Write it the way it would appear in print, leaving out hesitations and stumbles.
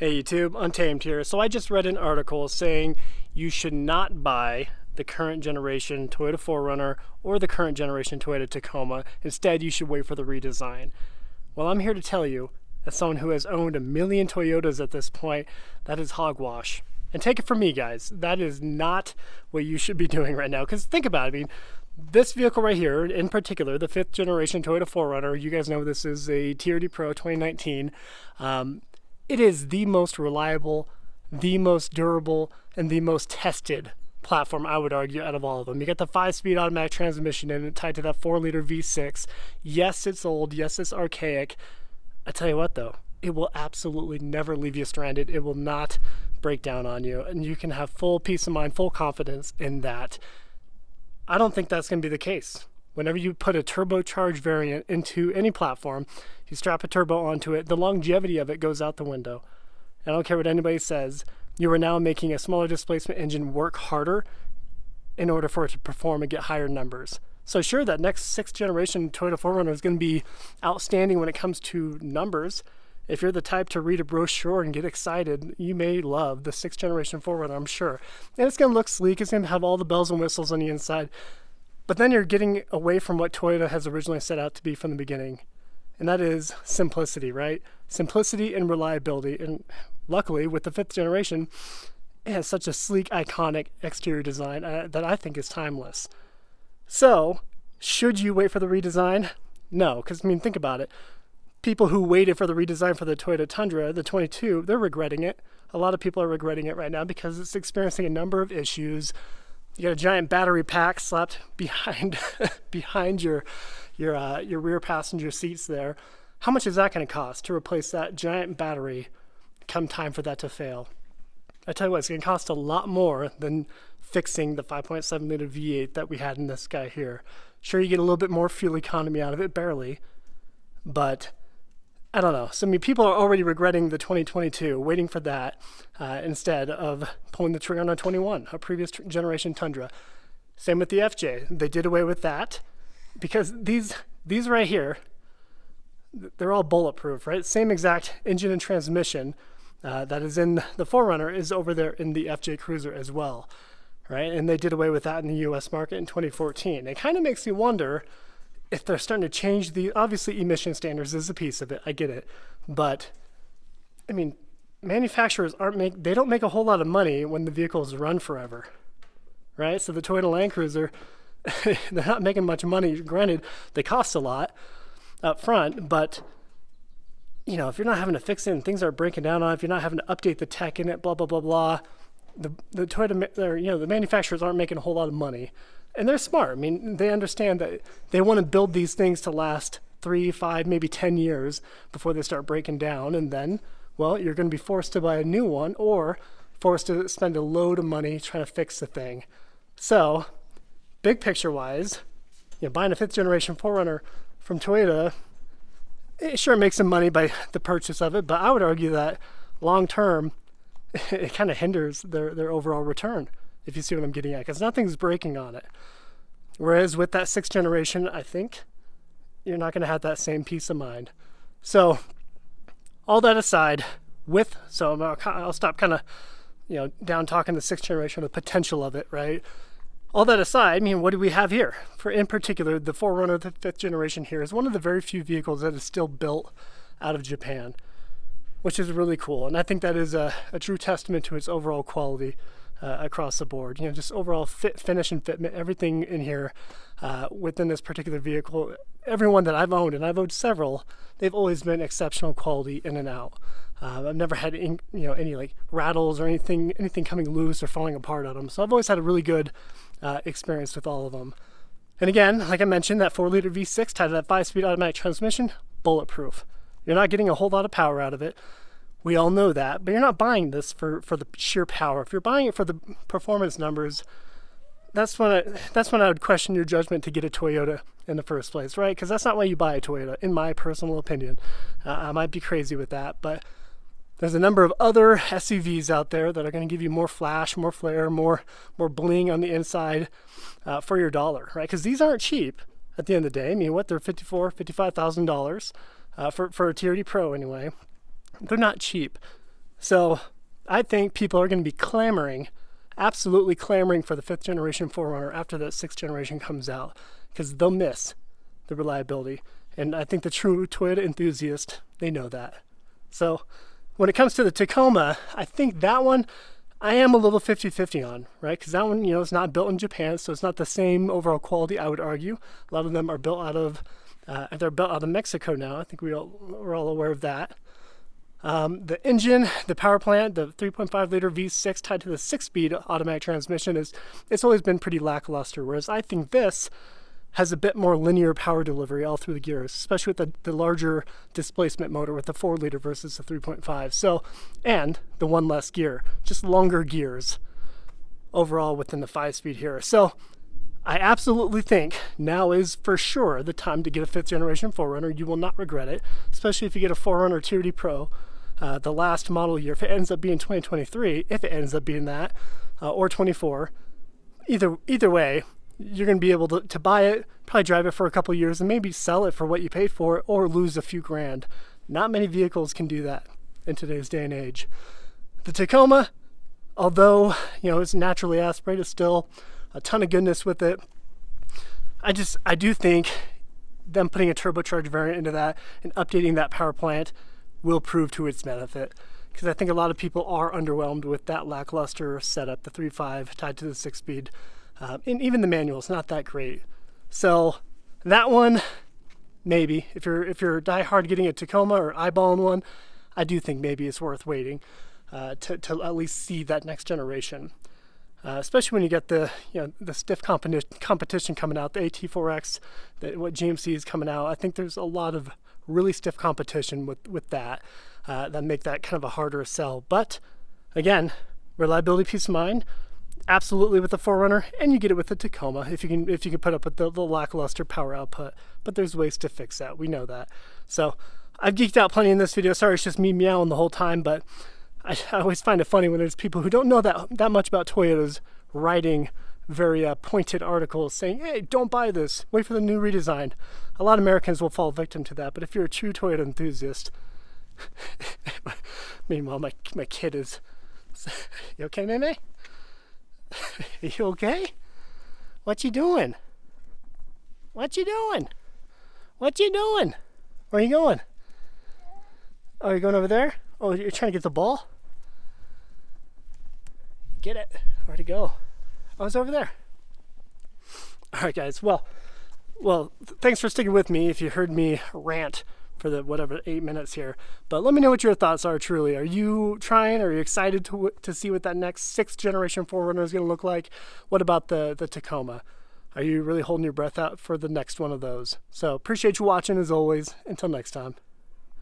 Hey YouTube, Untamed here. So I just read an article saying you should not buy the current generation Toyota 4Runner or the current generation Toyota Tacoma. Instead, you should wait for the redesign. Well, I'm here to tell you, as someone who has owned 1 million Toyotas at this point, that is hogwash. And take it from me, guys, that is not what you should be doing right now. Because think about it, I mean, this vehicle right here, in particular, the 5th generation Toyota 4Runner, you guys know this is a TRD Pro 2019. It is the most reliable, the most durable, and the most tested platform, I would argue, out of all of them. You got the 5-speed automatic transmission in it, tied to that 4-liter V6. Yes, it's old. Yes, it's archaic. I tell you what, though, it will absolutely never leave you stranded. It will not break down on you, and you can have full peace of mind, full confidence in that. I don't think that's going to be the case. Whenever you put a turbocharged variant into any platform, you strap a turbo onto it, the longevity of it goes out the window. I don't care what anybody says, you are now making a smaller displacement engine work harder in order for it to perform and get higher numbers. So sure, that next 6th generation Toyota 4Runner is going to be outstanding when it comes to numbers. If you're the type to read a brochure and get excited, you may love the 6th generation 4Runner, I'm sure. And it's going to look sleek, it's going to have all the bells and whistles on the inside. But then you're getting away from what Toyota has originally set out to be from the beginning. And that is simplicity, right? Simplicity and reliability. And luckily, with the 5th generation, it has such a sleek, iconic exterior design that I think is timeless. So, should you wait for the redesign? No, because, I mean, think about it. People who waited for the redesign for the Toyota Tundra, the 22, they're regretting it. A lot of people are regretting it right now because it's experiencing a number of issues. You got a giant battery pack slapped behind your rear passenger seats there. How much is that going to cost to replace that giant battery come time for that to fail? I tell you what, it's going to cost a lot more than fixing the 5.7 liter V8 that we had in this guy here. Sure, you get a little bit more fuel economy out of it, barely, but I don't know. So, I mean, people are already regretting the 2022, waiting for that instead of pulling the trigger on a 21, a previous generation Tundra. Same with the FJ. They did away with that because these right here, they're all bulletproof, right? Same exact engine and transmission that is in the 4Runner is over there in the FJ Cruiser as well, right? And they did away with that in the U.S. market in 2014. It kind of makes you wonder if they're starting to change obviously emission standards is a piece of it, I get it. But, I mean, manufacturers they don't make a whole lot of money when the vehicles run forever, right? So the Toyota Land Cruiser, they're not making much money. Granted, they cost a lot up front, but, you know, if you're not having to fix it and things are breaking down on it, if you're not having to update the tech in it, blah, blah, blah, blah, the Toyota, the manufacturers aren't making a whole lot of money. And they're smart. I mean, they understand that they want to build these things to last 3, 5, maybe 10 years before they start breaking down. And then, well, you're going to be forced to buy a new one or forced to spend a load of money trying to fix the thing. So, big picture-wise, you know, buying a 5th generation 4Runner from Toyota, it sure makes some money by the purchase of it, but I would argue that long-term, it kind of hinders their overall return, if you see what I'm getting at, because nothing's breaking on it. Whereas with that 6th generation, I think you're not going to have that same peace of mind. So, all that aside, I'll stop kind of, you know, down talking the 6th generation, the potential of it, right? All that aside, I mean, what do we have here? In particular, the 4Runner, the 5th generation here, is one of the very few vehicles that is still built out of Japan, which is really cool. And I think that is a true testament to its overall quality across the board. You know, just overall finish and fitment, everything in here within this particular vehicle. Everyone that I've owned, and I've owned several, they've always been exceptional quality in and out. I've never had any like rattles or anything coming loose or falling apart on them. So I've always had a really good experience with all of them. And again, like I mentioned, that 4-liter V6 tied to that 5-speed automatic transmission, bulletproof. You're not getting a whole lot of power out of it. We all know that, but you're not buying this for the sheer power. If you're buying it for the performance numbers, that's when I would question your judgment to get a Toyota in the first place, right? Because that's not why you buy a Toyota, in my personal opinion. I might be crazy with that, but there's a number of other SUVs out there that are going to give you more flash, more flare, more bling on the inside for your dollar, right? Because these aren't cheap at the end of the day. I mean, they're $55,000 for a TRD Pro anyway. They're not cheap. So I think people are going to be clamoring, absolutely clamoring for the 5th generation 4Runner after the 6th generation comes out, because they'll miss the reliability. And I think the true Toyota enthusiast, they know that. So when it comes to the Tacoma, I think that one I am a little 50-50 on, right? Because that one, is not built in Japan, so it's not the same overall quality, I would argue. A lot of them are built out of, they're built out of Mexico now. I think we're all aware of that. The engine, the power plant, the 3.5 liter V6 tied to the 6-speed automatic transmission it's always been pretty lackluster, whereas I think this has a bit more linear power delivery all through the gears, especially with the larger displacement motor with the 4 liter versus the 3.5. So, and the one less gear, just longer gears overall within the 5-speed here. So I absolutely think now is for sure the time to get a 5th generation 4Runner. You will not regret it, especially if you get a 4Runner TRD Pro, the last model year. If it ends up being 2023, if it ends up being that, or 24, either way, you're going to be able to buy it, probably drive it for a couple years, and maybe sell it for what you paid for it, or lose a few grand. Not many vehicles can do that in today's day and age. The Tacoma, although it's naturally aspirated, still a ton of goodness with it. I do think them putting a turbocharged variant into that and updating that power plant will prove to its benefit, because I think a lot of people are underwhelmed with that lackluster setup, the 3.5 tied to the 6-speed. And even the manual is not that great. So that one, maybe if you're diehard getting a Tacoma or eyeballing one, I do think maybe it's worth waiting to at least see that next generation. Especially when you get the stiff competition coming out, the AT4X, what GMC is coming out. I think there's a lot of really stiff competition with that make that kind of a harder sell. But again, reliability, peace of mind. Absolutely with the 4Runner, and you get it with the Tacoma if you can put up with the lackluster power output. But there's ways to fix that. We know that. So I've geeked out plenty in this video. Sorry, it's just me meowing the whole time. But I always find it funny when there's people who don't know that much about Toyotas writing very pointed articles saying, "Hey, don't buy this. Wait for the new redesign." A lot of Americans will fall victim to that. But if you're a true Toyota enthusiast, meanwhile, my kid is. You okay, Meme? You okay? What you doing? What you doing? What you doing? Where are you going? Oh, you're going over there? Oh, you're trying to get the ball? Get it. Where'd it go? Oh, it's over there. All right, guys. Well, thanks for sticking with me if you heard me rant for the 8 minutes here. But let me know what your thoughts are truly. Are you trying? Are you excited to see what that next 6th generation 4Runner is going to look like? What about the Tacoma? Are you really holding your breath out for the next one of those? So appreciate you watching as always. Until next time.